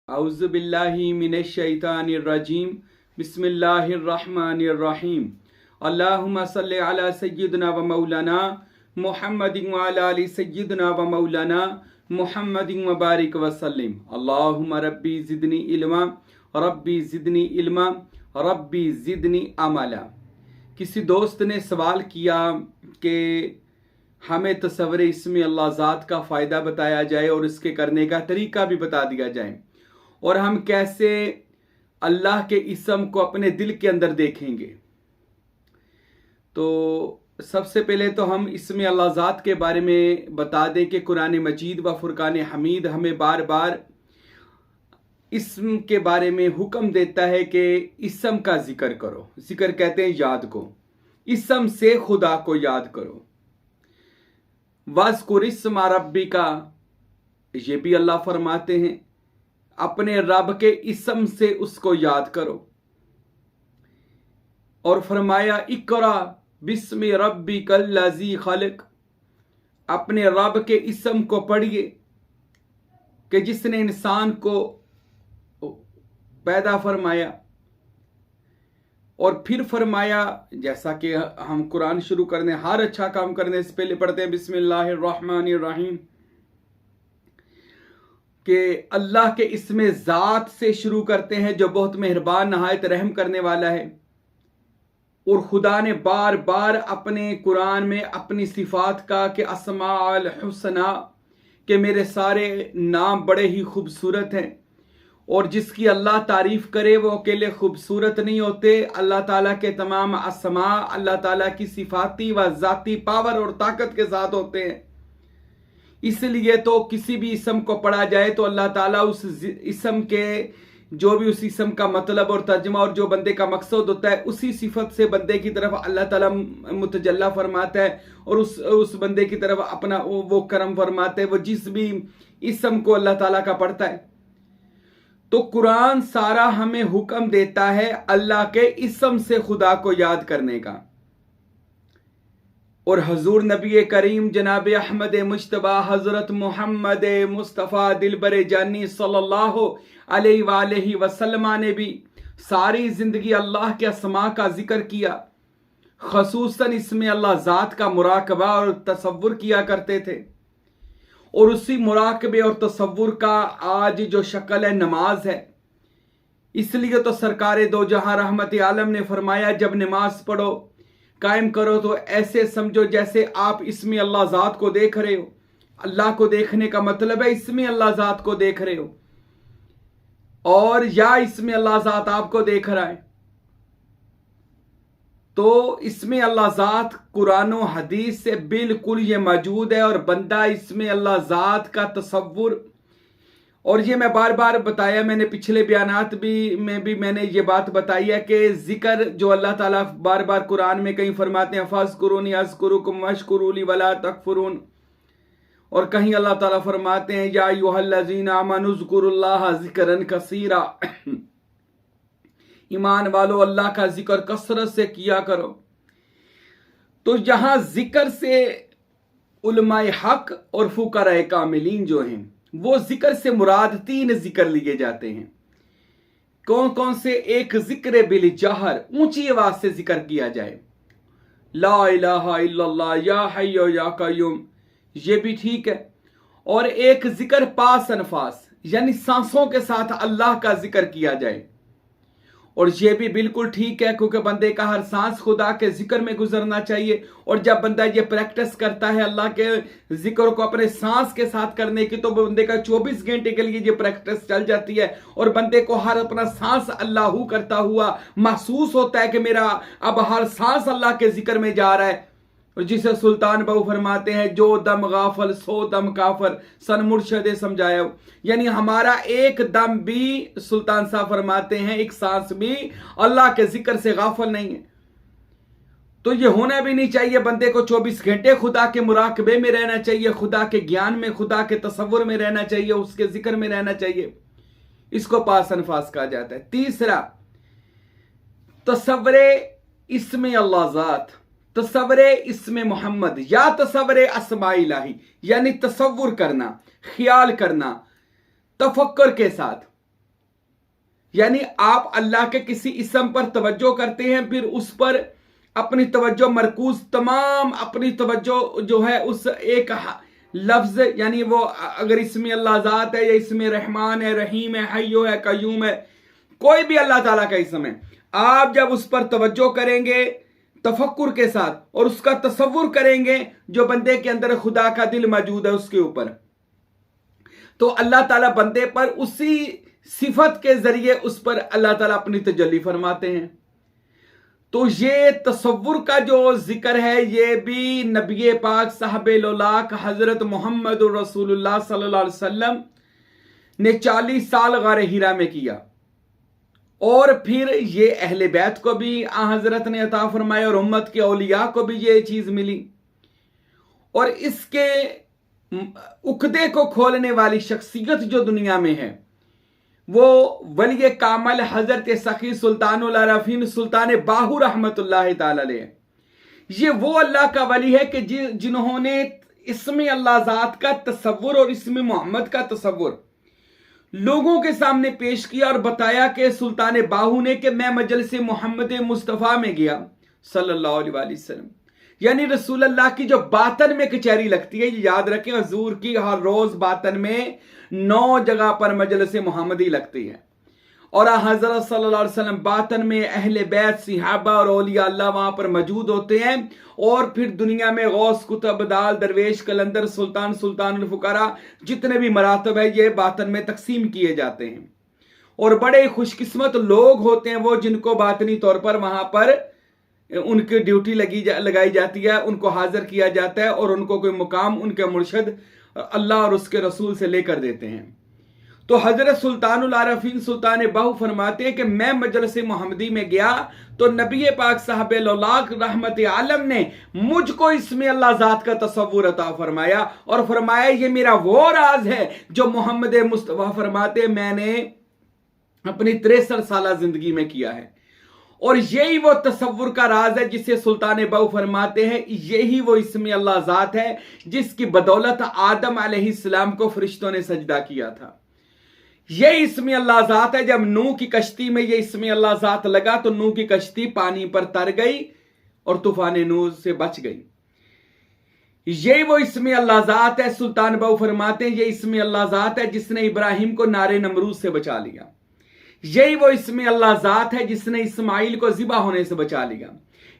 औज़ुबिल्लाहि मिनश्शैतानिर्रजीम बिस्मिल्लाहिर्रहमानिर्रहीम अल्लाहुम्मा सल्लि अला सय्यिदिना व मौलाना मुहम्मदिन व अला आलि सय्यिदिना व मौलाना मुहम्मदिन व बारिक व सल्लिम। अल्लाहुम्मा रब्बी ज़िदनी इल्मा, रब्बी ज़िदनी इल्मा, रब्बी ज़िदनी अमला। किसी दोस्त ने सवाल किया कि हमें तसव्वुर इस्म अल्लाह ज़ात का फ़ायदा बताया जाए और इसके करने का तरीका भी बता दिया जाए, और हम कैसे अल्लाह के इस्म को अपने दिल के अंदर देखेंगे। तो सबसे पहले तो हम इस्म अल्लाह ज़ात के बारे में बता दें कि कुरान मजीद व फुरकान हमीद हमें बार बार इस्म के बारे में हुक्म देता है कि इस्म का जिक्र करो। जिक्र कहते हैं याद को, इस्म से खुदा को याद करो। वज़्कुर इस्मा रब्बिका, ये भी अल्लाह फरमाते हैं अपने रब के इस्म से उसको याद करो। और फरमाया इकरा बिस्मि रब्बिकल लज़ी खलक, अपने रब के इस्म को पढ़िए कि जिसने इंसान को पैदा फरमाया। और फिर फरमाया, जैसा कि हम कुरान शुरू करने, हर अच्छा काम करने से पहले पढ़ते हैं बिस्मिल्लाहिर्रहमानिर्रहीम, कि अल्लाह के इस्म ज़ात से शुरू करते हैं जो बहुत मेहरबान नहायत रहम करने वाला है। और खुदा ने बार बार अपने कुरान में अपनी सिफात का कि अस्माउल हुस्ना, कि मेरे सारे नाम बड़े ही खूबसूरत हैं, और जिसकी अल्लाह तारीफ करे वो अकेले खूबसूरत नहीं होते। अल्लाह ताला के तमाम अस्मा अल्लाह ताला की सिफाती व ज़ाती पावर और ताकत के साथ होते हैं। इसलिए तो किसी भी इस्म को पढ़ा जाए तो अल्लाह ताला उस इस्म के जो भी उस इस्म का मतलब और तर्जुमा और जो बंदे का मकसद होता है उसी सिफत से बंदे की तरफ अल्लाह ताला मुतजल्ला फरमाता है, और उस बंदे की तरफ अपना वो करम फरमाते हैं, वो जिस भी इस्म को अल्लाह ताला का पढ़ता है। तो कुरान सारा हमें हुक्म देता है अल्लाह के इस्म से खुदा को याद करने का। और हजूर नबी करीम जनाब अहमद मुश्तबा हजरत मोहम्मद मुस्तफ़ा दिलबर जानी सल्लल्लाहु अलैहि वसल्लम ने भी सारी जिंदगी अल्लाह के अस्मा का जिक्र किया, खसूसन इसमें अल्लाह ज़ात का मुराकबा और तसव्वुर किया करते थे। और उसी मुराकबे और तसव्वुर का आज जो शक्ल है नमाज है। इसलिए तो सरकार दो जहां रहमत आलम ने फरमाया, जब नमाज पढ़ो कायम करो तो ऐसे समझो जैसे आप इसमें अल्लाह ज़ात को देख रहे हो। अल्लाह को देखने का मतलब है इसमें अल्लाह ज़ात को देख रहे हो, और या इसमें अल्लाह ज़ात आपको देख रहा है। तो इसमें अल्लाह ज़ात कुरान और हदीस से बिल्कुल ये मौजूद है, और बंदा इसमें अल्लाह ज़ात का तसव्वुर, और ये मैं बार बार बताया, मैंने पिछले बयानात में भी मैंने ये बात बताई है कि जिक्र जो अल्लाह ताला बार बार कुरान में कहीं फरमाते हैं फ़ज़्कुरूनी अज़्कुरुकुम वश्कुरूली वला तकफुरून, और कहीं अल्लाह ताला फरमाते हैं या अय्युहल्लज़ीना आमनू ज़्कुरुल्लाह ज़िक्रन कसीरा, ईमान वालो अल्लाह का जिक्र कसरत से किया करो। तो यहां जिक्र से उलमाए हक और फुकराए कामिलीन जो हैं वो जिक्र से मुराद 3 जिक्र लिए जाते हैं। कौन कौन से? एक जिक्र बिल जहर, ऊंची आवाज से जिक्र किया जाए, ला इलाहा इल्लल्लाह या हय्यु या कय्यूम, ये भी ठीक है। और एक जिक्र पास अनफास, यानी सांसों के साथ अल्लाह का जिक्र किया जाए, और ये भी बिल्कुल ठीक है, क्योंकि बंदे का हर सांस खुदा के जिक्र में गुजरना चाहिए। और जब बंदा ये प्रैक्टिस करता है अल्लाह के जिक्र को अपने सांस के साथ करने की, तो बंदे का 24 घंटे के लिए ये प्रैक्टिस चल जाती है, और बंदे को हर अपना सांस अल्लाहू करता हुआ महसूस होता है कि मेरा अब हर सांस अल्लाह के जिक्र में जा रहा है। और जिसे सुल्तान बहु फरमाते हैं, जो दम गाफल सो दम काफर, सन मुर्शदे समझाया। यानी हमारा एक दम भी, सुल्तान साहब फरमाते हैं, एक सांस भी अल्लाह के जिक्र से गाफल नहीं है। तो ये होना भी नहीं चाहिए। बंदे को 24 घंटे खुदा के मुराकबे में रहना चाहिए, खुदा के ज्ञान में, खुदा के तसव्वुर में रहना चाहिए, उसके जिक्र में रहना चाहिए। इसको पास अनफास कहा जाता है। तीसरा, तसव्वुरे इस्मे अल्लाह ज़ात, तसव्वुरे इस्मे मोहम्मद या तसव्वुरे अस्मा इलाही, यानी तसव्वुर करना, ख्याल करना, तफक्कर के साथ। यानी आप अल्लाह के किसी इस्म पर तवज्जो करते हैं, फिर उस पर अपनी तवज्जो मरकूज, तमाम अपनी तवज्जो जो है उस एक लफ्ज, यानी वो अगर इसमें अल्लाह ज़ात है या इसमें रहमान है, रहीम है, हय्यो है, कय्यूम है, कोई भी अल्लाह ताला का इसम है, आप जब उस पर तवज्जो करेंगे तफक्कुर के साथ और उसका तसव्वुर करेंगे, जो बंदे के अंदर खुदा का दिल मौजूद है उसके ऊपर, तो अल्लाह ताला बंदे पर उसी सिफत के जरिए उस पर अल्लाह ताला अपनी तजल्ली फरमाते हैं। तो ये तसव्वुर का जो जिक्र है ये भी नबी पाक साहबे लोलाक हजरत मोहम्मद रसूलुल्लाह सल्लल्लाहु अलैहि वसल्लम ने 40 साल गारे हिरा में किया, और फिर ये अहले बैत को भी हजरत ने अता फरमाया और उम्मत के औलिया को भी ये चीज मिली। और इसके उकदे को खोलने वाली शख्सियत जो दुनिया में है वो वली कामल हजरत सखी सुल्तानुल आरफीन सुल्तान बाहू रहमतुल्लाह ताला अलैह। ये वो अल्लाह का वली है कि जिन्होंने इसमें अल्लाह ज़ात का तसव्वुर और इसमें मोहम्मद का तसव्वुर लोगों के सामने पेश किया और बताया कि सुल्तान बाहू ने कि मैं मजलिस मोहम्मद मुस्तफ़ा में गया सल्लल्लाहु अलैहि वसल्लम, यानी रसूल अल्लाह की जो बातन में कचहरी लगती है, ये याद रखें, हजूर की हर रोज बातन में 9 जगह पर मजलिस मोहम्मदी लगती है, और हजरत सल्लल्लाहु अलैहि वसल्लम बातन में अहले बैत सिहाबा और औलिया अल्लाह वहां पर मौजूद होते हैं, और फिर दुनिया में गौस कुतुब दाल दरवेश कलंदर सुल्तान सुल्तानुल फुकारा जितने भी मरातब है ये बातन में तकसीम किए जाते हैं। और बड़े खुशकिस्मत लोग होते हैं वो जिनको बातनी तौर पर वहां पर उनकी ड्यूटी लगाई जाती है, उनको हाजिर किया जाता है और उनको कोई मुकाम उनके मुर्शद अल्लाह और उसके रसूल से लेकर देते हैं। तो हजरत सुल्तानुल आरफीन सुल्तान बाहू फरमाते हैं कि मैं मजलिस मोहम्मदी में गया तो नबी पाक साहब लौलाक रहमत आलम ने मुझको इसमें अल्लाह ज़ात का तसव्वुर अता फरमाया और फरमाया ये मेरा वो राज है जो मोहम्मद मुस्तफ़ा फरमाते मैंने अपनी 63 साल जिंदगी में किया है। और यही वो तसव्वुर का राज है जिसे सुल्तान बाहू फरमाते हैं यही वो इसमें अल्लाह ज़ात है जिसकी बदौलत आदम अलैहिस्सलाम को फरिश्तों ने सजदा किया था। ये इसमें अल्लाह ज़ात है। जब नूह की कश्ती में ये इसमें अल्लाह ज़ात लगा तो नूह की कश्ती पानी पर तर गई और तूफान नूह से बच गई। ये वो इसमें अल्लाह ज़ात है। सुल्तान बाहू फरमाते हैं ये इसमें अल्लाह ज़ात है जिसने इब्राहिम को नारे नमरूद से बचा लिया। यही वो इसमें अल्लाह ज़ात है जिसने इस्माइल को ज़िबा होने से बचा लिया।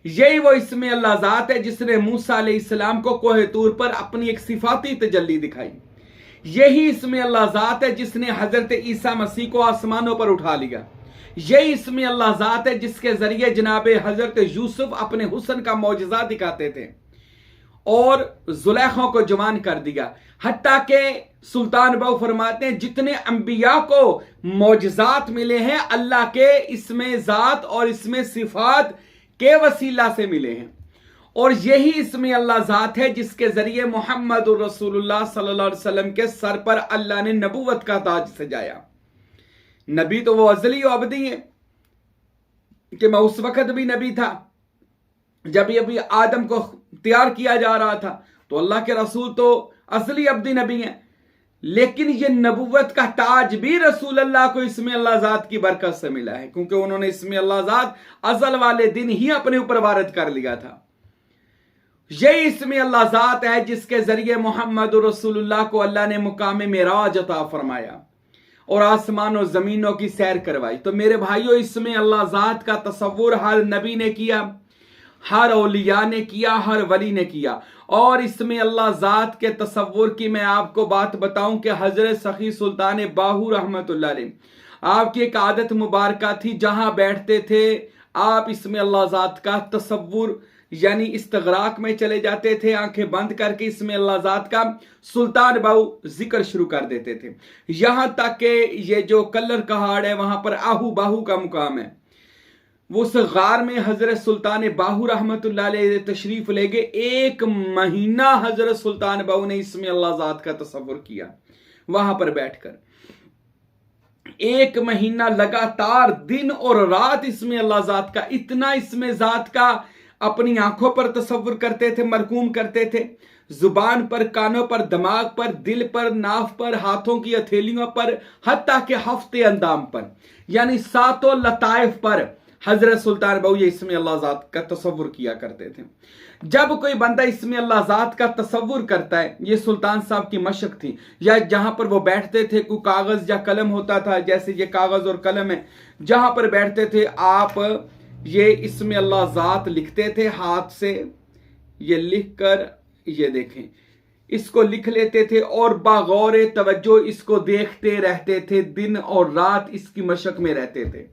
यही वो इसमें अल्लाह ज़ात है जिसने मूसा अलैहिस्सलाम को कोहे तूर पर अपनी एक सिफाती तजल्ली दिखाई। यही इसमें अल्लाह ज़ात है जिसने हजरत ईसा मसीह को आसमानों पर उठा लिया। यही इसमें अल्लाह ज़ात है जिसके जरिए जनाब हजरत यूसुफ अपने हुस्न का मौजज़ा दिखाते थे और जुलेखों को जवान कर दिया। हत्ता के सुल्तान बाहू फरमाते हैं जितने अंबिया को मौजज़ात मिले हैं अल्लाह के इसमें ज़ात और इसमें सिफात के वसीला से मिले हैं। और यही इसमें अल्लाह ज़ात है जिसके जरिए मोहम्मद रसूलुल्लाह सल्लल्लाहु अलैहि वसल्लम के सर पर अल्लाह ने नबूवत का ताज सजाया। नबी तो वो अज़ली और अबदी है कि मैं उस वक्त भी नबी था जब अभी आदम को तैयार किया जा रहा था, तो अल्लाह के रसूल तो असली अब्दी नबी हैं। लेकिन ये नबूवत का ताज भी रसूल अल्लाह को इसमें अल्लाह ज़ात की बरकत से मिला है क्योंकि उन्होंने इसमें अल्लाह ज़ात अज़ल वाले दिन ही अपने ऊपर वारिद कर लिया था। यही इसमें अल्लाह ज़ात है जिसके जरिए मोहम्मद रसूलुल्लाह को अल्लाह ने मुकाम मेराज अता फरमाया और आसमान और जमीनों की सैर करवाई। तो मेरे भाइयों इसमें अल्लाह ज़ात का तसव्वुर हर नबी ने किया, हर औलिया ने किया, हर वली ने किया। और इसमें अल्लाह ज़ात के तसव्वुर की मैं आपको बात बताऊं कि हजरत सखी सुल्तान बाहू रहमतुल्लाह अलैह आपकी एक आदत मुबारक थी, जहां बैठते थे आप इसमें अल्लाह ज़ात का तसव्वुर यानी इस्तगराक में चले जाते थे, आंखें बंद करके इसमें अल्लाह ज़ात का सुल्तान बाहू जिक्र शुरू कर देते थे। यहां तक कि ये जो कल्लर कहाड़ है वहां पर आहू बाहू का मुकाम है, वो उस गार में हजरत सुल्तान बाहू रहमतुल्लाह अलैह तशरीफ ले गए। 1 महीना हजरत सुल्तान बाहू ने इसमें अल्लाह ज़ात का तसव्वुर किया। वहां पर बैठकर 1 महीना लगातार दिन और रात इसमें अल्लाह ज़ात का, इतना इसमें ज़ात का अपनी आंखों पर तसव्वुर करते थे, मरकूम करते थे। जुबान पर, कानों पर, दिमाग पर, दिल पर, नाफ पर, हाथों की हथेलियों पर, हत्ता के हफ्ते अंदाम पर, यानी सातों लताइफ पर हजरत सुल्तान बहू ये इसमें अल्लाह ज़ात का तसव्वुर किया करते थे। जब कोई बंदा इसमें अल्लाह ज़ात का तसव्वुर करता है, ये सुल्तान साहब की मशक थी, या जहां पर वो बैठते थे कोई कागज या कलम होता था, जैसे ये कागज और कलम है, जहां पर बैठते थे आप ये इसमें अल्लाह ज़ात लिखते थे हाथ से, ये लिख कर ये देखें इसको लिख लेते थे और बागौर तवज्जो इसको देखते रहते थे, दिन और रात इसकी मशक में रहते थे।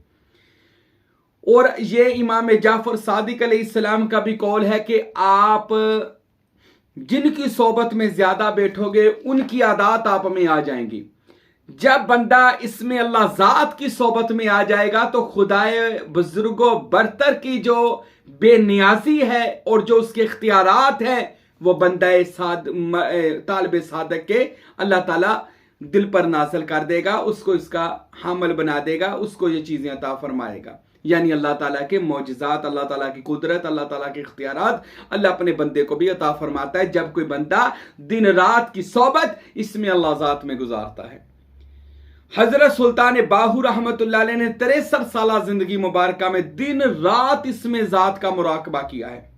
और ये इमाम जाफर सादिक अलैहिस्सलाम का भी कौल है कि आप जिनकी सोबत में ज्यादा बैठोगे उनकी आदत आप में आ जाएंगी। जब बंदा इसमें अल्लाह ज़ात की सोबत में आ जाएगा तो खुदाए बुजुर्गो बरतर की जो बेनियाजी है और जो उसके इख्तियारात हैं वो बंदा तालिब सादक के अल्लाह ताला दिल पर नाज़िल कर देगा, उसको इसका हामिल बना देगा, उसको ये चीजें अता फरमाएगा। यानी अल्लाह ताला के मौजिज़ात, अल्लाह ताला की कुदरत, अल्लाह ताला के इख्तियारात अल्लाह अपने बंदे को भी अता फरमाता है जब कोई बंदा दिन रात की सोबत इसमें अल्लाह ज़ात में गुजारता है। हजरत सुल्तान बाहू रहमतुल्लाह अलैह ने 63 साल जिंदगी मुबारक में दिन रात इसमें ज़ात का मुराकबा किया है।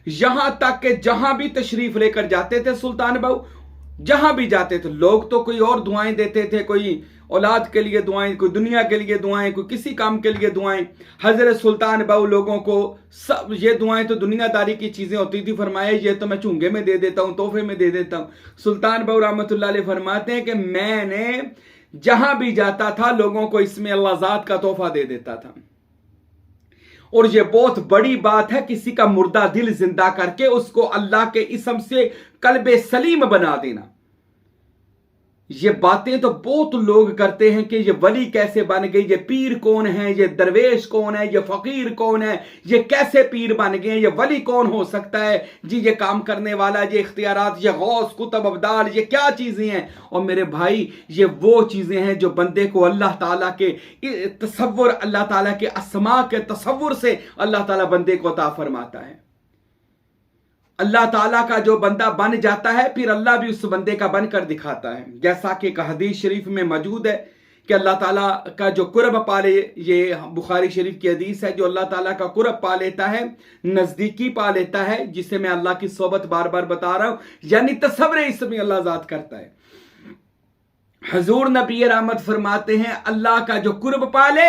यहां तक कि जहां भी तशरीफ लेकर जाते थे सुल्तान बाहू, जहां भी जाते थे लोग तो कोई और दुआएं देते थे, कोई औलाद के लिए दुआएं, कोई दुनिया के लिए दुआएं, कोई किसी काम के लिए दुआएं। हजरत सुल्तान बाहू लोगों को सब ये दुआएं तो दुनियादारी की चीजें होती थी, फरमाया ये तो मैं चूंगे में दे देता हूं, तोहफे में दे देता हूं। सुल्तान बाहू रहमतुल्लाह अलैह फरमाते हैं कि मैंने जहां भी जाता था लोगों को इसमें अल्लाह ज़ात का तोहफा दे देता था। और ये बहुत बड़ी बात है किसी का मुर्दा दिल जिंदा करके उसको अल्लाह के इसम से कल्बे सलीम बना देना। ये बातें तो बहुत लोग करते हैं कि ये वली कैसे बन गई, ये पीर कौन है, ये दरवेश कौन है, ये फकीर कौन है, ये कैसे पीर बन गए, ये वली कौन हो सकता है जी, ये काम करने वाला, ये इख्तियारात, ये गौस कुतुब अब्दाल, ये क्या चीजें हैं। और मेरे भाई ये वो चीजें हैं जो बंदे को अल्लाह ताला के तसव्वुर, अल्लाह ताला के अस्मा के तसव्वुर से अल्लाह ताला बंदे को अता फरमाता है। अल्लाह ताला का जो बंदा बन जाता है फिर अल्लाह भी उस बंदे का बनकर दिखाता है। जैसा कि एक हदीस शरीफ में मौजूद है कि अल्लाह ताला का जो कुर्ब पाले, ये बुखारी शरीफ की हदीस है, जो अल्लाह ताला का कुर्ब पा लेता है, नजदीकी पा लेता है, जिसे मैं अल्लाह की सोबत बार बार बता रहा हूं, यानी तसव्वुर इसमें अल्लाह ज़ात करता है। हजूर नबी रहमत फरमाते हैं अल्लाह का जो कुर्ब पाले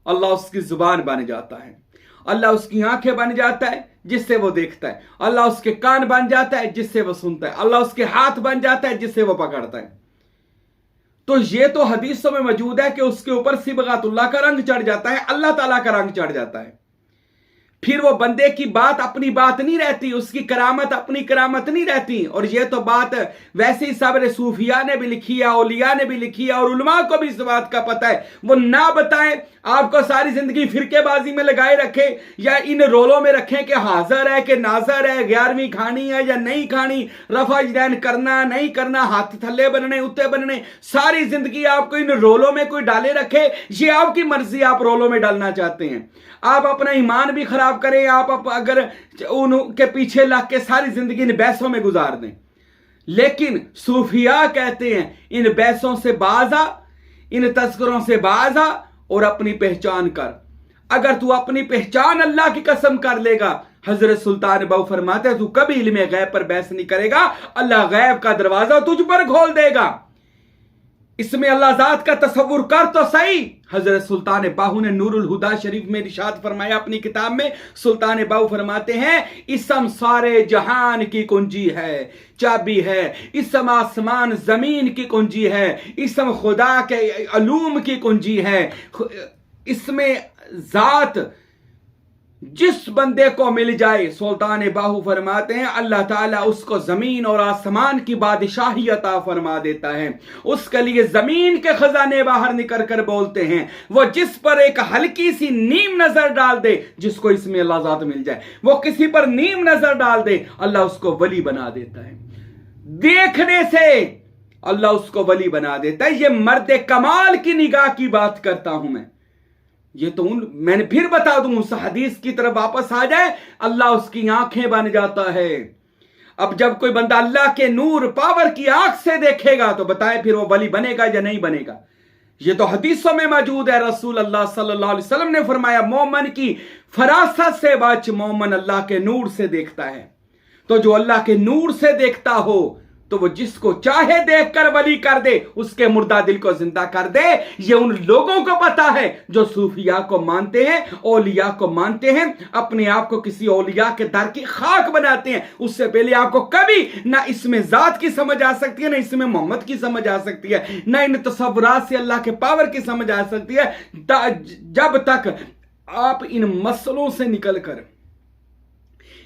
अल्लाह उसकी जुबान बन जाता है, अल्लाह उसकी आंखें बन जाता है जिससे वो देखता है, अल्लाह उसके कान बन जाता है जिससे वो सुनता है, अल्लाह उसके हाथ बन जाता है जिससे वो पकड़ता है। तो ये तो हदीसों में मौजूद है कि उसके ऊपर सिबगातुल्लाह का रंग चढ़ जाता है, अल्लाह ताला का रंग चढ़ जाता है। फिर वो बंदे की बात अपनी बात नहीं रहती, उसकी करामत अपनी करामत नहीं रहती। और ये तो बात वैसे ही सबरे सूफिया ने भी लिखी है, औलिया ने भी लिखी है, और उलमा को भी इस बात का पता है। वो ना बताएं, आपको सारी जिंदगी फिरकेबाजी में लगाए रखे या इन रोलों में रखें कि हाजिर है कि नाजर है, 11वीं खानी है या नहीं खानी, रफा जदैन करना नहीं करना, हाथ थल्ले बनने उत्ते बनने, सारी जिंदगी आपको इन रोलों में कोई डाले रखे। ये आपकी मर्जी, आप रोलों में डालना चाहते हैं, आप अपना ईमान भी खराब करें, आप अगर उनके पीछे लग के सारी जिंदगी इन बहसों में गुजार दें। लेकिन सूफिया कहते हैं इन बहसों से बाज आ, इन तस्करों से बाज आ और अपनी पहचान कर। अगर तू अपनी पहचान अल्लाह की कसम कर लेगा, हजरत सुल्तान बाहू फरमाते तू कभी इल्मे गैब पर बहस नहीं करेगा, अल्लाह गैब का दरवाजा तुझ पर खोल देगा। इसमें अल्लाह ज़ात का तसव्वुर कर तो सही। हजरत सुल्तान बाहू ने नूरुल हुदा शरीफ में इरशाद फरमाया अपनी किताब में, सुल्तान बाहू फरमाते हैं इसम सारे जहान की कुंजी है, चाबी है, इसम आसमान जमीन की कुंजी है, इसम खुदा के अलूम की कुंजी है। इसमें ज़ात जिस बंदे को मिल जाए, सुल्तान बाहू फरमाते हैं अल्लाह ताला उसको जमीन और आसमान की बादशाही अता फरमा देता है। उसके लिए जमीन के खजाने बाहर निकल कर बोलते हैं। वो जिस पर एक हल्की सी नीम नजर डाल दे, जिसको इसमें अल्लाह ज़ात मिल जाए, वो किसी पर नीम नजर डाल दे, अल्लाह उसको वली बना देता है। देखने से अल्लाह उसको वली बना देता है। ये मर्द कमाल की निगाह की बात करता हूं मैं। ये तो मैंने फिर बता दूं, उस हदीस की तरफ वापस आ जाए, अल्लाह उसकी आंखें बन जाता है, अब जब कोई बंदा अल्लाह के नूर पावर की आंख से देखेगा तो बताएं फिर वो वली बनेगा या नहीं बनेगा। ये तो हदीसों में मौजूद है। रसूल अल्लाह सल्लल्लाहु अलैहि वसल्लम ने फरमाया, मोमन की फरासत से बच, मोमन अल्लाह के नूर से देखता है। तो जो अल्लाह के नूर से देखता हो तो वो जिसको चाहे देखकर वली कर दे, उसके मुर्दा दिल को जिंदा कर दे। ये उन लोगों को पता है जो सूफिया को मानते हैं, औलिया को मानते हैं, अपने आप को किसी औलिया के दर की खाक बनाते हैं। उससे पहले आपको कभी ना इसमें जात की समझ आ सकती है, ना इसमें मोहम्मद की समझ आ सकती है, ना इन तसव्वुरात से अल्लाह के पावर की समझ आ सकती है, जब तक आप इन मसलों से निकलकर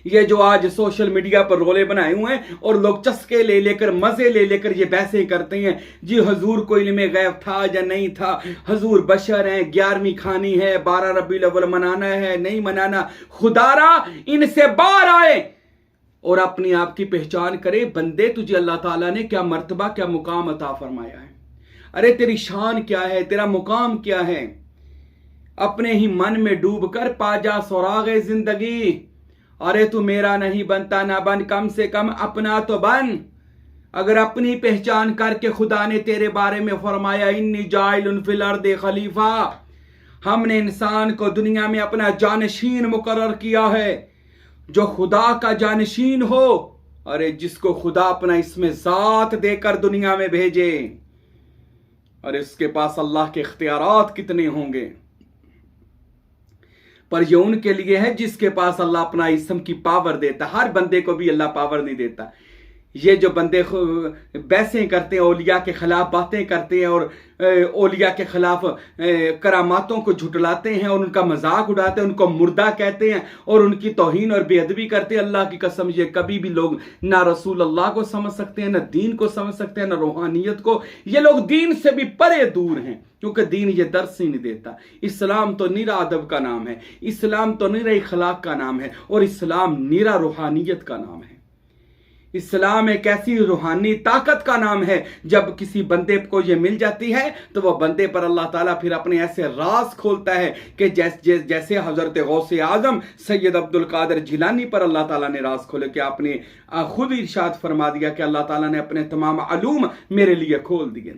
ये जो आज सोशल मीडिया पर रोले बनाए हुए हैं और लोग चस्के ले लेकर, मजे ले लेकर ये बहसें करते हैं, जी हजूर को इल्मे गैब था या नहीं था, हजूर बशर हैं, 11वीं खानी है, 12 रबीउल अव्वल मनाना है नहीं मनाना। खुदारा इनसे बाहर आए और अपने आप की पहचान करे। बंदे, तुझे अल्लाह ताला ने क्या मर्तबा, क्या मुकाम अता फरमाया है? अरे तेरी शान क्या है, तेरा मुकाम क्या है? अपने ही मन में डूब कर पाजा सौरागे जिंदगी। अरे तू मेरा नहीं बनता ना बन, कम से कम अपना तो बन। अगर अपनी पहचान करके खुदा ने तेरे बारे में फरमाया, इन्नी जाइलुन फिल अर्दि खलीफा, हमने इंसान को दुनिया में अपना जानशीन मुकर्रर किया है। जो खुदा का जानशीन हो, अरे जिसको खुदा अपना इसमें जात देकर दुनिया में भेजे, अरे उसके पास अल्लाह के इख्तियारात कितने होंगे। पर ये उनके लिए है जिसके पास अल्लाह अपना इस्म की पावर देता। हर बंदे को भी अल्लाह पावर नहीं देता। ये जो बंदे बहसें करते हैं, औलिया के खिलाफ बातें करते हैं और औलिया के खिलाफ करामातों को झुटलाते हैं और उनका मजाक उड़ाते हैं, उनको मुर्दा कहते हैं और उनकी तौहीन और बेअदबी करते हैं, अल्लाह की कसम ये कभी भी लोग ना रसूल अल्लाह को समझ सकते हैं, ना दीन को समझ सकते हैं, ना रूहानियत को। ये लोग दीन से भी परे दूर हैं, क्योंकि दीन ये दर्स ही नहीं देता। इस्लाम तो निरा अदब का नाम है, इस्लाम तो निरा इखलाक का नाम है और इस्लाम निरा रूहानियत का नाम है। इस्लाम एक ऐसी रूहानी ताकत का नाम है, जब किसी बंदे को ये मिल जाती है तो वह बंदे पर अल्लाह ताला फिर अपने ऐसे राज खोलता है कि जैसे हजरत गौसे आजम सैयद अब्दुल कादिर जिलानी पर अल्लाह ताला ने राज खोले कि आपने खुद इरशाद फरमा दिया कि अल्लाह ताला ने अपने तमाम अलूम मेरे लिए खोल दिए।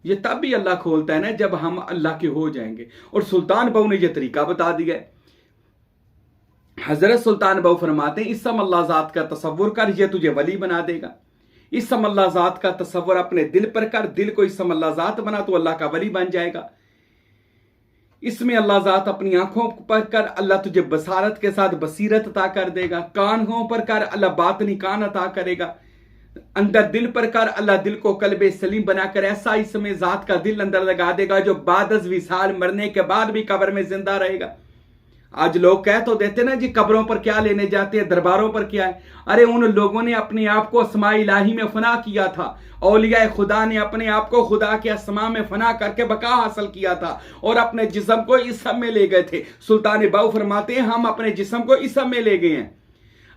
ये तब भी अल्लाह खोलता है ना जब हम अल्लाह के हो जाएंगे। और सुल्तान बहू ने यह तरीका बता दिया है। हजरत सुल्तान बहू फरमाते हैं, इस्म अल्लाह ज़ात का तसव्वुर कर, ये तुझे वली बना देगा। इस्म अल्लाह ज़ात का तसव्वुर अपने दिल पर कर, दिल को इस्म अल्लाह ज़ात बना तो अल्लाह का वली बन जाएगा। इसमें अल्लाह ज़ात अपनी आंखों पर कर, अल्लाह तुझे बसारत के साथ बसीरत अता कर देगा। कानों पर कर, अल्लाह बातनी कान अता करेगा। अंदर दिल पर कर, अल्लाह दिल को कल्बे सलीम बनाकर ऐसा इसमें ज़ात का दिल अंदर लगा देगा जो बादस विसाल मरने के बाद भी कब्र में जिंदा रहेगा। आज लोग कह तो देते ना जी कब्रों पर क्या लेने जाते हैं, दरबारों पर क्या है। अरे उन लोगों ने अपने आप को अस्मा इलाही में फना किया था। औलिया खुदा ने अपने आप को खुदा के अस्मा में फना करके बका हासिल किया था और अपने जिस्म को इसम में ले गए थे। सुल्तान बहू फरमाते हैं, हम अपने जिस्म को इसम में ले गए हैं।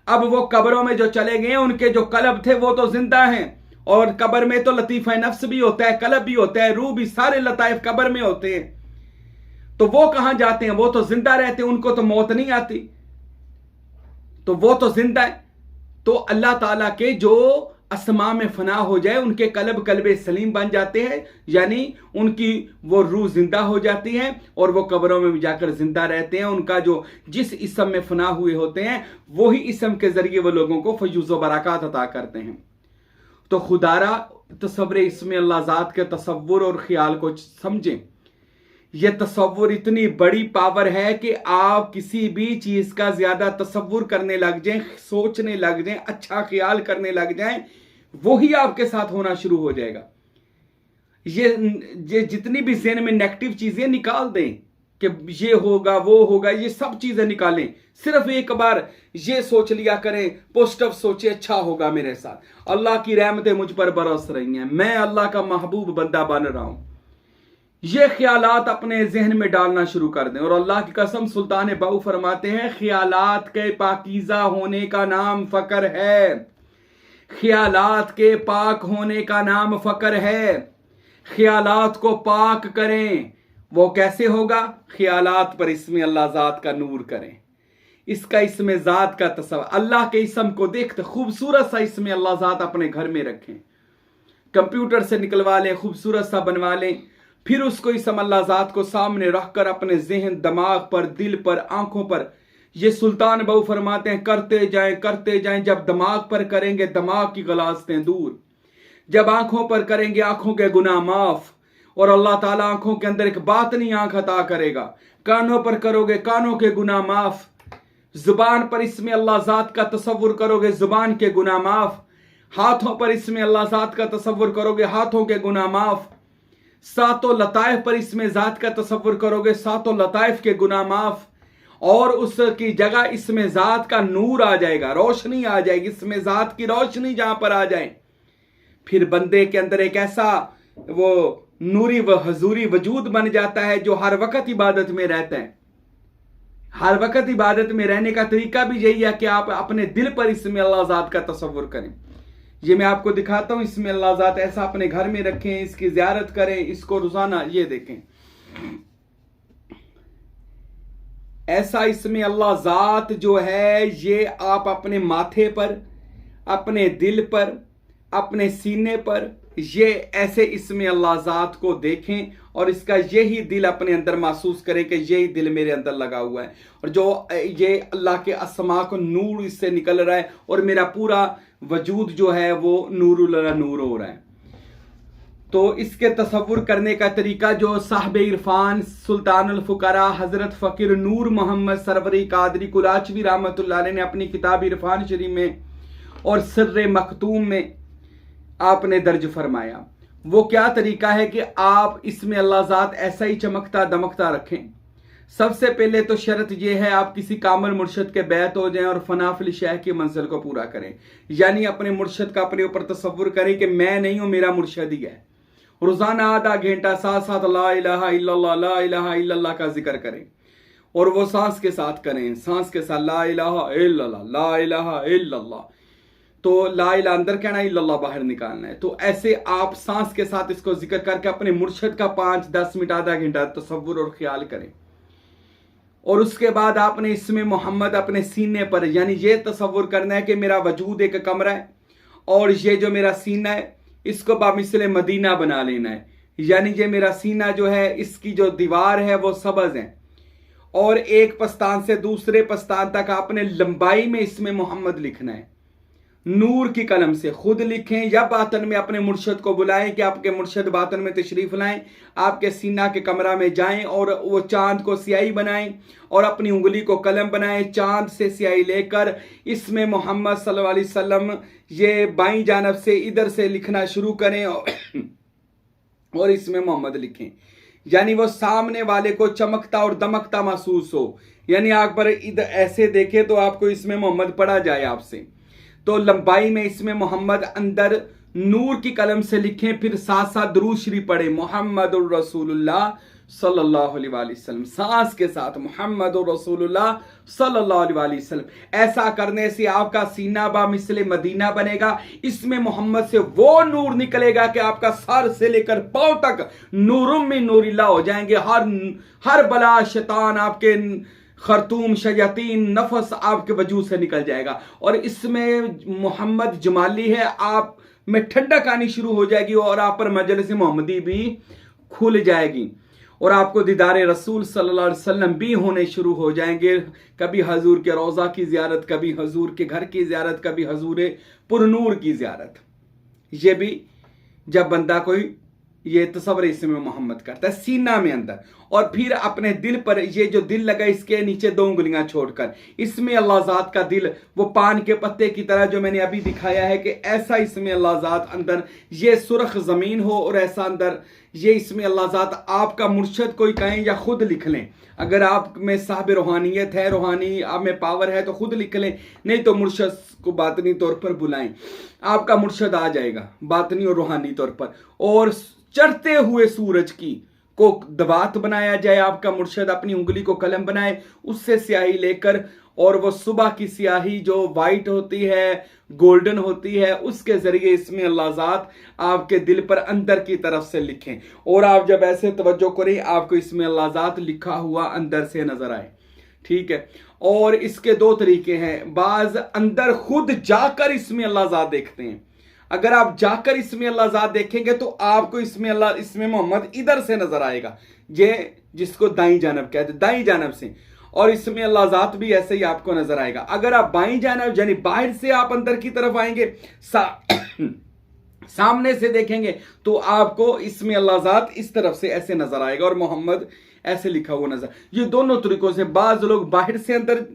अब वो कब्रों में जो चले गए हैं, उनके जो कलब थे वो तो जिंदा हैं। और कब्र में तो लतीफ़ा नफ्स भी होता है, कलब भी होता है, रूह भी, सारे लताइफ कब्र में होते हैं। तो वो कहां जाते हैं? वो तो जिंदा रहते हैं, उनको तो मौत नहीं आती, तो वो तो जिंदा है। तो अल्लाह ताला के जो अस्मा में फना हो जाए, उनके कलब कल्बे सलीम बन जाते हैं, यानी उनकी वो रूह जिंदा हो जाती है और वो कब्रों में जाकर जिंदा रहते हैं। उनका जो जिस इस्म में फना हुए होते हैं, वही इस्म के जरिए वो लोगों को फयूज़ व बरक़ात अता करते हैं। तो खुदारा तसव्वुर इसमें अल्लाह ज़ात के तसव्वुर और ख्याल को समझें। यह तसव्वुर इतनी बड़ी पावर है कि आप किसी भी चीज का ज्यादा तसव्वुर करने लग जाएं, सोचने लग जाएं, अच्छा ख्याल करने लग जाएं, वही आपके साथ होना शुरू हो जाएगा। ये जितनी भी ज़हन में नेगेटिव चीजें निकाल दें कि ये होगा वो होगा, ये सब चीजें निकालें। सिर्फ एक बार ये सोच लिया करें, पॉजिटिव सोचे, अच्छा होगा मेरे साथ, अल्लाह की रहमतें मुझ पर बरस रही हैं, मैं अल्लाह का महबूब बंदा बन रहा हूं। ये ख्यालात अपने जहन में डालना शुरू कर दें। और अल्लाह की कसम, सुल्तान बहू फरमाते हैं, ख्यालात के पाकीज़ा होने का नाम फकर है। ख्यालात के पाक होने का नाम फकर है। ख्यालात को पाक करें। वो कैसे होगा? ख्यालात पर इसमें अल्लाह ज़ात का नूर करें। इसका इसमें ज़ात का तस्वर, अल्लाह के इसम को देखते खूबसूरत सा इसमें अल्लाह ज़ात अपने घर में रखें, कंप्यूटर से निकलवा लें, खूबसूरत सा बनवा लें, फिर उसको इसम अल्लाह ज़ात को सामने रखकर अपने जहन, दिमाग पर, दिल पर, आंखों पर, ये सुल्तान बहू फरमाते हैं करते जाएं। जब दिमाग पर करेंगे दिमाग की गलाजतें दूर, जब आंखों पर करेंगे आंखों के गुनाह माफ, और अल्लाह ताला आंखों के अंदर एक बातनी आंख अता करेगा। कानों पर करोगे कानों के गुनाह माफ, जुबान पर इसमें अल्लाह ज़ात का तसव्वुर करोगे जुबान के गुनाह माफ, हाथों पर इसमें अल्लाह ज़ात का तसव्वुर करोगे हाथों के गुनाह माफ, सातों लताइफ पर इसमें ज़ात का तसव्वुर करोगे सातों लताइफ के गुनाह माफ, और उसकी जगह इसमें ज़ात का नूर आ जाएगा, रोशनी आ जाएगी, इसमें ज़ात की रोशनी जहां पर आ जाए, फिर बंदे के अंदर एक ऐसा वो नूरी व हजूरी वजूद बन जाता है जो हर वक्त इबादत में रहता है। हर वक्त इबादत में रहने का तरीका भी यही है कि आप अपने दिल पर इसमें अल्लाह ज़ात का तसव्वुर करें। ये मैं आपको दिखाता हूं, इसमें अल्लाह ज़ात ऐसा अपने घर में रखें, इसकी ज़ियारत करें, इसको रोजाना ये देखें, ऐसा इसमें अल्लाह ज़ात जो है ये आप अपने माथे पर, अपने दिल पर, अपने सीने पर, ये ऐसे इसमें अल्लाह ज़ात को देखें और इसका यही दिल अपने अंदर महसूस करें कि यही दिल मेरे अंदर लगा हुआ है, और जो ये अल्लाह के अस्मा को नूर इससे निकल रहा है और मेरा पूरा वजूद जो है वो नूरुल नूर हो रहा है। तो इसके तसव्वुर करने का तरीका जो साहब इरफान सुल्तानुल फुकरा हजरत फ़कीर नूर मोहम्मद सरवरी कादरी कुलाचवी रहमतुल्लाह अलैह ने अपनी किताब इरफान शरीफ में और सिर्र मखतूम में आपने दर्ज फरमाया, वो क्या तरीका है कि आप इसमें अल्लाह ज़ात ऐसा ही चमकता दमकता रखें। सबसे पहले तो शर्त यह है आप किसी कामिल मुर्शद के बैत हो जाएं और फनाफिल शह की मंजिल को पूरा करें, यानी अपने मुर्शद का अपने ऊपर तसव्वुर करें कि मैं नहीं हूं, मेरा मुर्शद ही है। रोजाना आधा घंटा साथ साथ ला इलाहा इल्लल्लाह का जिक्र करें, और वो सांस के साथ करें, सांस के साथ ला इलाहा इल्लल्लाह, तो ला इला अंदर कहना, इल्लल्लाह बाहर निकालना है। तो ऐसे आप सांस के साथ इसको जिक्र करके अपने मुर्शद का 5-10 मिनट आधा घंटा तसव्वुर और ख्याल करें, और उसके बाद आपने इसमें मोहम्मद अपने सीने पर, यानी ये तसव्वुर करना है कि मेरा वजूद एक कमरा है और ये जो मेरा सीना है इसको बामिसले मदीना बना लेना है, यानी ये मेरा सीना जो है इसकी जो दीवार है वो सब्ज है, और एक पस्तान से दूसरे पस्तान तक आपने लंबाई में इसमें मोहम्मद लिखना है। नूर की कलम से खुद लिखें या बातन में अपने मुर्शद को बुलाएं कि आपके मुर्शद बातन में तशरीफ लाएं, आपके सीना के कमरा में जाएं और वो चांद को स्याही बनाएं और अपनी उंगली को कलम बनाएं, चांद से स्याही लेकर इसमें मोहम्मद सल्लल्लाहु अलैहि वसल्लम ये बाईं जानब से इधर से लिखना शुरू करें और इसमें मोहम्मद लिखें, यानी वो सामने वाले को चमकता और दमकता महसूस हो, यानी आग पर इधर ऐसे देखे तो आपको इसमें मोहम्मद पढ़ा जाए आपसे। तो लंबाई में इसमें मोहम्मद अंदर नूर की कलम से लिखें, फिर साथ साथ दुरूद शरीफ पढ़े मोहम्मदुर रसूलुल्लाह सल्लल्लाहु अलैहि वसल्लम, सांस के साथ मोहम्मदुर रसूलुल्लाह सल्लल्लाहु अलैहि वसल्लम। ऐसा करने से आपका सीना बा मिसले मदीना बनेगा, इसमें मोहम्मद से वो नूर निकलेगा कि आपका सर से लेकर पांव तक नूरुम में नूरिल्लाह हो जाएंगे। हर बला शैतान आपके खरतूम शयातीन नफस आपके वजूद से निकल जाएगा, और इसमें मोहम्मद जमाली है, आप में ठंडक आनी शुरू हो जाएगी और आप पर मजलिस मोहम्मदी भी खुल जाएगी और आपको दीदार रसूल सल्लल्लाहु अलैहि वसल्लम भी होने शुरू हो जाएंगे। कभी हजूर के रोज़ा की ज़ियारत, कभी हजूर के घर की ज़ियारत, कभी हजूर पुरनूर की ज़ियारत। ये भी जब बंदा कोई ये तस्वर इसमें मोहम्मद करता है सीना में अंदर, और फिर अपने दिल पर, ये जो दिल लगा इसके नीचे 2 उंगलियां छोड़कर इसमें अल्लाह ज़ात का दिल वो पान के पत्ते की तरह जो मैंने अभी दिखाया है कि ऐसा इसमें अल्लाह ज़ात अंदर ये सुर्ख ज़मीन हो, और ऐसा अंदर ये इसमें अल्लाह ज़ात आपका मुर्शद कोई कहें या खुद लिख लें। अगर आप में साहब रूहानियत है, रूहानी आप में पावर है तो खुद लिख लें, नहीं तो मुर्शद को बातनी तौर पर बुलाएं, आपका मुर्शद आ जाएगा बातनी और रूहानी तौर पर। और चढ़ते हुए सूरज की को दवात बनाया जाए, आपका मुर्शद अपनी उंगली को कलम बनाए, उससे स्याही लेकर, और वो सुबह की स्याही जो वाइट होती है, गोल्डन होती है, उसके जरिए इसमें अल्लाह ज़ात आपके दिल पर अंदर की तरफ से लिखें, और आप जब ऐसे तवज्जो करें आपको इसमें अल्लाह ज़ात लिखा हुआ अंदर से नजर आए। ठीक है। और इसके दो तरीके हैं, बाज अंदर खुद जाकर इसमें अल्लाह ज़ात देखते हैं। अगर आप जाकर इसमें अल्लाह ज़ात देखेंगे तो आपको इसमें अल्लाह, इसमें मोहम्मद इधर से नजर आएगा, ये जिसको दाईं जानब कहते हैं, दाईं जानब से, और इसमें अल्लाह ज़ात भी ऐसे ही आपको नजर आएगा। अगर आप बाईं जानब यानी बाहर से आप अंदर की तरफ आएंगे, सामने से देखेंगे तो आपको इसमें अल्लाह ज़ात इस तरफ से ऐसे नजर आएगा और मोहम्मद ऐसे लिखा हुआ नजर। ये दोनों तरीकों से, बाज लोग बाहर से अंदर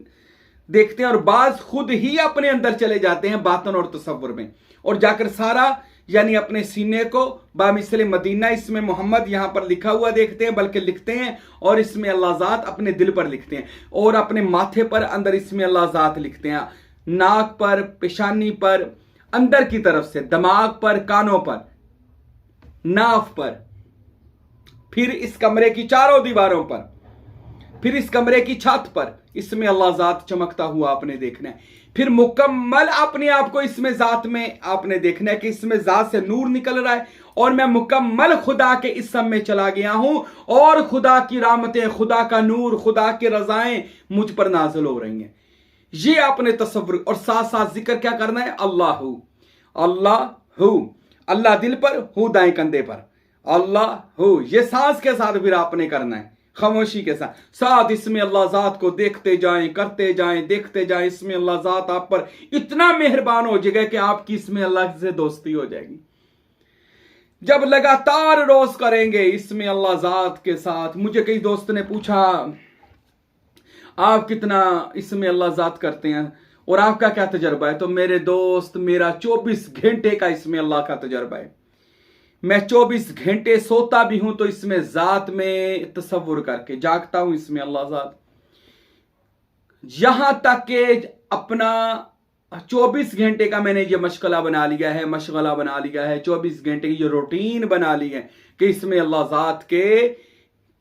देखते हैं और बाज खुद ही अपने अंदर चले जाते हैं बातन और तसव्वुर में, और जाकर सारा यानी अपने सीने को बामिसल मदीना इसमें मोहम्मद यहां पर लिखा हुआ देखते हैं, बल्कि लिखते हैं और इसमें अल्लाह ज़ात अपने दिल पर लिखते हैं, और अपने माथे पर अंदर इसमें अल्लाह ज़ात लिखते हैं, नाक पर, पेशानी पर, अंदर की तरफ से दिमाग पर, कानों पर, नाफ पर, फिर इस कमरे की चारों दीवारों पर, फिर इस कमरे की छत पर, इसमें अल्लाह ज़ात चमकता हुआ आपने देखना है। फिर मुकम्मल अपने आप को इसमें ज़ात में आपने देखना है कि इसमें ज़ात से नूर निकल रहा है और मैं मुकम्मल खुदा के इसम में चला गया हूं और खुदा की रहमतें, खुदा का नूर, खुदा की रज़ाएं मुझ पर नाज़िल हो रही हैं। ये आपने तसव्वुर, और साथ साथ जिक्र क्या करना है, अल्लाह हूं, अल्लाह हूं, अल्लाह दिल पर, हूं दाएं कंधे पर, अल्लाह हूं, ये सांस के साथ फिर आपने करना है, खामोशी के साथ साथ इसमें अल्लाह ज़ात को देखते जाएं, करते जाएं, देखते जाएं। इसमें अल्लाह ज़ात आप पर इतना मेहरबान हो जाएगा कि आपकी इसमें अल्लाह से दोस्ती हो जाएगी। जब लगातार रोज करेंगे इसमें अल्लाह ज़ात के साथ। मुझे कई दोस्त ने पूछा आप कितना इसमें अल्लाह ज़ात करते हैं और आपका क्या तजर्बा है, तो मेरे दोस्त मेरा 24 घंटे का इसमें अल्लाह का तजर्बा है। मैं 24 घंटे सोता भी हूं तो इसमें ज़ात में तसव्वुर करके जागता हूं, इसमें अल्लाह ज़ात, यहां तक के अपना 24 घंटे का मैंने ये मशगला बना लिया है, 24 घंटे की ये रूटीन बना ली है कि इसमें अल्लाह ज़ात के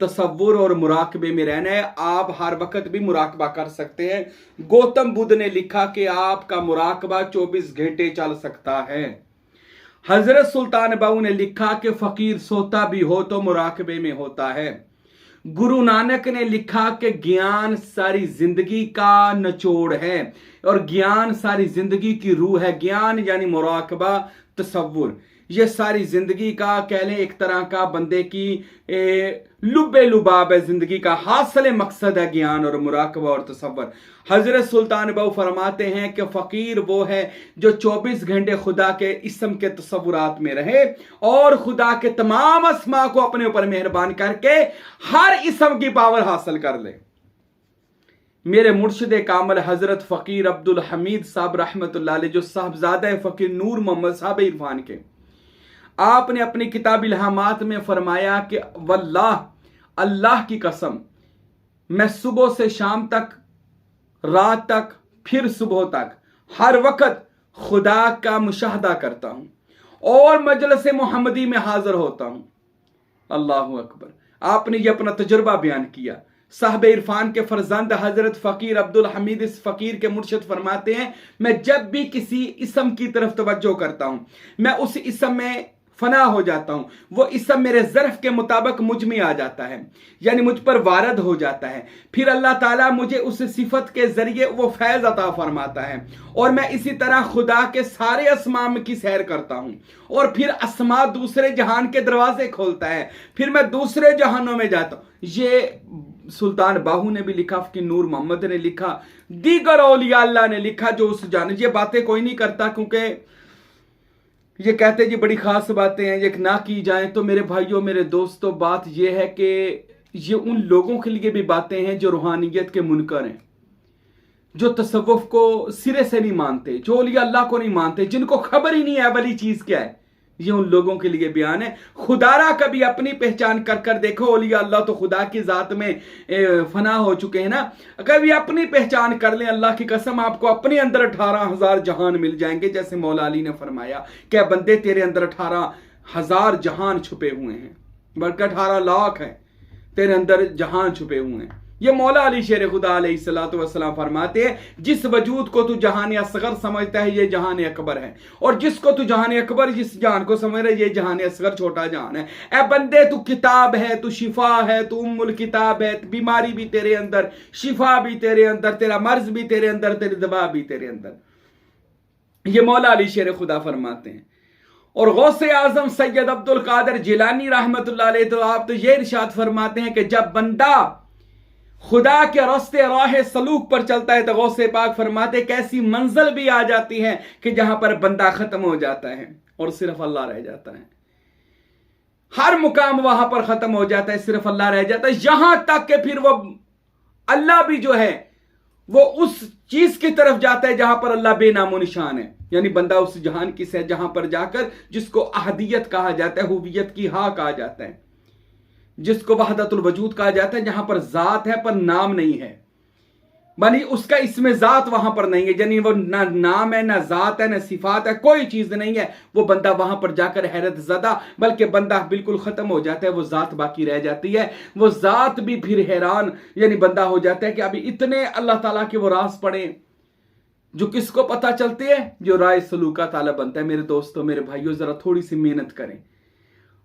तसव्वुर और मुराकबे में रहना है। आप हर वक्त भी मुराकबा कर सकते हैं। गौतम बुद्ध ने लिखा कि आपका मुराकबा 24 घंटे चल सकता है। हजरत सुल्तान बाहू ने लिखा कि फकीर सोता भी हो तो मुराकबे में होता है। गुरु नानक ने लिखा कि ज्ञान सारी जिंदगी का निचोड़ है और ज्ञान सारी जिंदगी की रूह है। ज्ञान यानी मुराकबा, तसव्वुर, ये सारी जिंदगी का कह लें एक तरह का बंदे की लुब्बे लुबाब है, जिंदगी का हासिल मकसद है ज्ञान और मुराकबा और तसव्वुर। हजरत सुल्तान बाहू फरमाते हैं कि फकीर वो है जो 24 घंटे खुदा के इसम के तसव्वुरात में रहे और खुदा के तमाम अस्मा को अपने ऊपर मेहरबान करके हर इसम की पावर हासिल कर ले। मेरे मुर्शिद कामल हजरत फकीर अब्दुल हमीद साहब रहमतुल्लाह अलैह, जो साहबजादा फकीर नूर मोहम्मद साहब इरफान के, आपने अपनी किताब इल्हामात में फरमाया कि वल्लाह, अल्लाह की कसम, मैं सुबह से शाम तक, रात तक, फिर सुबह तक हर वक्त खुदा का मुशाहदा करता हूं और मजलिस मोहम्मदी में हाजिर होता हूं। अल्लाह अकबर। आपने ये अपना तजुर्बा बयान किया। साहब इरफान के फरजंद हजरत फकीर अब्दुल हमीद इस फकीर के मुर्शिद फरमाते हैं, मैं जब भी किसी इसम की तरफ तवज्जो करता हूं मैं उस इसम में फना हो जाता हूं। वो इसम मेरे ज़र्फ के मुताबिक मुझ में आ जाता है, यानी मुझ पर वारद हो जाता है। फिर अल्लाह ताला मुझे उस सिफत के जरिए वो फैज़ अता फरमाता है और मैं इसी तरह खुदा के सारे अस्माम की सैर करता हूं और फिर अस्मा दूसरे जहान के दरवाजे खोलता है, फिर मैं दूसरे जहानों में जाता हूं। ये सुल्तान बाहू ने भी लिखा, फकीर नूर मोहम्मद ने लिखा, दीगर औलिया अल्लाह ने लिखा जो उस जाने। ये बातें कोई नहीं करता क्योंकि ये कहते जी बड़ी खास बातें हैं, ये ना की जाएं। तो मेरे भाइयों, मेरे दोस्तों, बात ये है कि ये उन लोगों के लिए भी बातें हैं जो रूहानियत के मुनकर हैं, जो तसव्वुफ को सिरे से नहीं मानते, जो औलिया अल्लाह को नहीं मानते, जिनको खबर ही नहीं है वाली चीज क्या है। ये उन लोगों के लिए बयान है। खुदारा कभी अपनी पहचान कर कर देखो। औलिया अल्लाह तो खुदा की जात में फना हो चुके हैं ना। कभी अपनी पहचान कर लें, अल्लाह की कसम आपको अपने अंदर 18,000 जहान मिल जाएंगे। जैसे मौला अली ने फरमाया, क्या बंदे तेरे अंदर 18,000 जहान छुपे हुए हैं, बल्कि 18 लाख है तेरे अंदर जहान छुपे हुए हैं। ये मौला अली शेर खुदा अलैहिस्सलातु वस्सलाम फरमाते हैं, जिस वजूद को तू जहान असगर समझता है ये जहान अकबर है, और जिसको तू जहान अकबर जिस जान को समझ रहा है ये जहान असगर छोटा जहान है। ए बंदे तू किताब है, तू शिफा है, तू उम्मुल किताब है, बीमारी भी तेरे अंदर, शिफा भी तेरे अंदर, तेरा मर्ज भी तेरे अंदर, तेरी दवा भी तेरे अंदर। ये मौला अली शेर खुदा फरमाते हैं। और गौसे आजम सैयद अब्दुल कादिर जिलानी रहमतुल्लाह अलैह तो आप तो ये इरशाद फरमाते हैं कि जब बंदा खुदा के रास्ते राह सलूक पर चलता है तो गौसे पाक फरमाते कैसी मंजिल भी आ जाती है कि जहां पर बंदा खत्म हो जाता है और सिर्फ अल्लाह रह जाता है। हर मुकाम वहां पर खत्म हो जाता है, सिर्फ अल्लाह रह जाता है, यहां तक कि फिर वो अल्लाह भी जो है वो उस चीज की तरफ जाता है जहां पर अल्लाह बेनामो निशान है। यानी बंदा उस जहान की से जहां पर जाकर जिसको अहदियत कहा जाता है, हुवियत की हा कहा जाता है, जिसको वहदतुल वजूद कहा जाता है, जहां पर जात है पर नाम नहीं है, बनी उसका इसमें जात वहां पर नहीं है, यानी वो ना नाम है, ना जात है, ना सिफात है, कोई चीज नहीं है। वो बंदा वहां पर जाकर हैरत ज़दा, बल्कि बंदा बिल्कुल खत्म हो जाता है, वो जात बाकी रह जाती है। वो जात भी फिर हैरान, यानी बंदा हो जाता है कि अभी इतने अल्लाह ताला के वो राज पड़े जो किसको पता चलते हैं, जो राय सलूका ताला बनता है। मेरे दोस्तों, मेरे भाइयों, जरा थोड़ी सी मेहनत करें।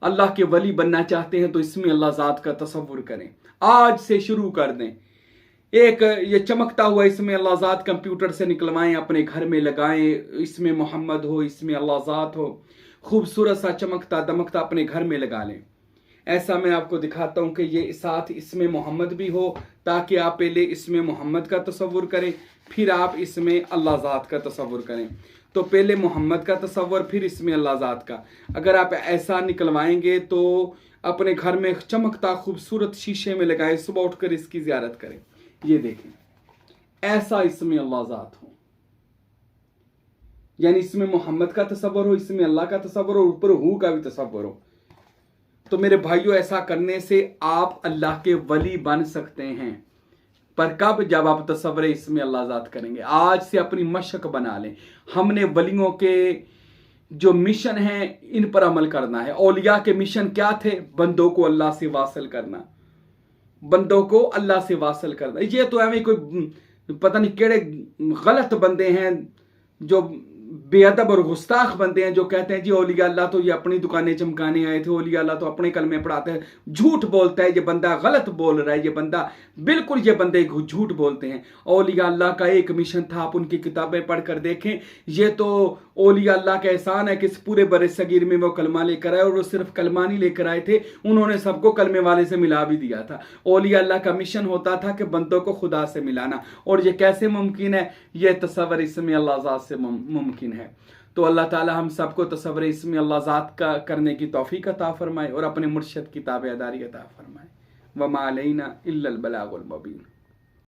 अल्लाह के वली बनना चाहते हैं तो इसमें अल्लाह ज़ात का तसव्वुर करें, आज से शुरू कर दें। एक ये चमकता हुआ इसमें अल्लाह ज़ात कंप्यूटर से निकलवाएं, अपने घर में लगाएं, इसमें मोहम्मद हो, इसमें अल्लाह ज़ात हो, खूबसूरत सा चमकता दमकता अपने घर में लगा लें। ऐसा मैं आपको दिखाता हूं कि ये साथ इसमें मोहम्मद भी हो, ताकि आप पहले इसमें मोहम्मद का तसव्वुर करें, फिर आप इसमें अल्लाह ज़ात का तसव्वुर करें। तो पहले मोहम्मद का तसव्वुर, फिर इसमें अल्लाह ज़ात का। अगर आप ऐसा निकलवाएंगे तो अपने घर में चमकता खूबसूरत शीशे में लगाए, सुबह उठकर इसकी ज़ियारत करें। ये देखें, ऐसा इसमें अल्लाह ज़ात हो, यानी इसमें मोहम्मद का तसव्वुर हो, इसमें अल्लाह का तसव्वुर हो, ऊपर हू का भी तसव्वुर हो। तो मेरे भाइयों, ऐसा करने से आप अल्लाह के वली बन सकते हैं। पर कब? जब आप तसव्वुर इसमें अल्लाह ज़ात करेंगे। आज से अपनी मशक बना लें। हमने वलियों के जो मिशन है इन पर अमल करना है। औलिया के मिशन क्या थे? बंदों को अल्लाह से वासल करना, बंदों को अल्लाह से वासल करना। ये तो हमें कोई पता नहीं केड़े गलत बंदे हैं जो बेअदब और गुस्ताख बंदे हैं, जो कहते हैं जी औलिया अल्लाह तो ये अपनी दुकानें चमकाने आए थे, औलिया अल्लाह तो अपने कलमे पढ़ाते हैं। झूठ बोलता है ये बंदा, गलत बोल रहा है ये बंदा, बिल्कुल ये बंदे झूठ बोलते हैं। औलिया अल्लाह का एक मिशन था, आप उनकी किताबें पढ़कर देखें। ये तो औलिया अल्लाह का एहसान है कि इस पूरे बरे सगीर में वो कलमा लेकर आए, और वो सिर्फ कलमा नहीं लेकर आए थे, उन्होंने सबको कलमे वाले से मिला भी दिया था। औलिया अल्लाह का मिशन होता था कि बंदों को खुदा से मिलाना। और ये कैसे मुमकिन है? ये तसव्वुर इसमें अल्लाह ज़ात से मुमकिन है। तो अल्लाह ताला हम सबको तसव्वुर इसमें अल्लाह ज़ात का करने की तौफीक अता फरमाए और अपने मुर्शिद की ताबेदारी अता फरमाए। वमा अलैना इल्लल बलागुल मुबीन।